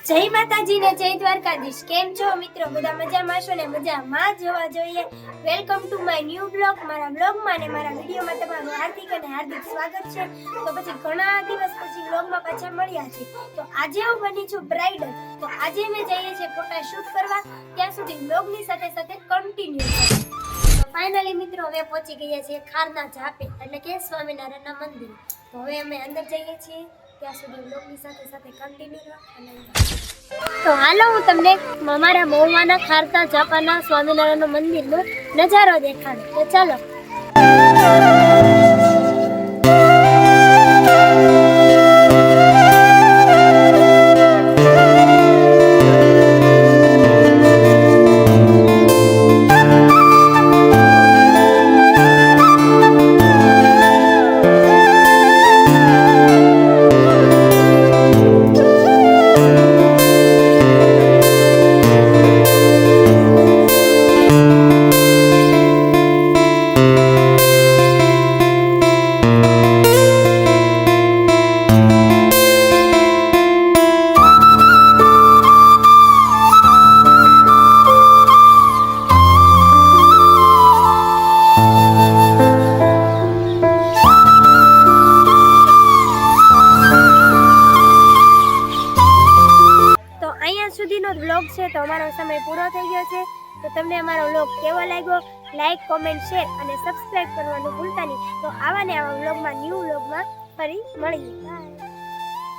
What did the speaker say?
જય માતાજી ને જય દ્વારકાધીશ. કેમ છો મિત્રો? બધા મજામાં છો ને? મજામાં જોવા જોઈએ. Welcome to my new blog. મારા બ્લોગમાં ને મારા વિડીયોમાં તમારું હાર્દિક અને હાર્દિક સ્વાગત છે. તો પછી ઘણા દિવસ પછી બ્લોગમાં પાછા મળ્યા છે. તો આજે હું બની છું બ્રાઇડલ. તો આજે અમે જઈએ છીએ ફોટા શૂટ કરવા. ત્યાં સુધી બ્લોગની સાથે સાથે કન્ટિન્યુ કરો. તો ફાઇનલી મિત્રો હવે પહોંચી ગયા છીએ ખારના ઝાપે, એટલે કે સ્વામિનારાયણના મંદિર. તો હવે અમે અંદર જઈએ છીએ. ત્યાં સુધી બ્લોગની સાથે સાથે કન્ટિન્યુ રહો. તો હાલો હું તમને અમારા મહુવાના ખારતા ઝાપાના સ્વામિનારાયણ મંદિરનો નજારો દેખાડું. તો ચાલો. સુધીનો વ્લોગ છે. તો અમારો સમય પૂરો થઈ ગયો છે. તો તમને અમારો વ્લોગ કેવો લાગ્યો? લાઈક, કોમેન્ટ, શેર અને સબસ્ક્રાઇબ કરવાનું ભૂલતા નહીં. તો આવા ને આવા વ્લોગમાં ન્યૂ વ્લોગમાં ફરી મળીએ. બાય.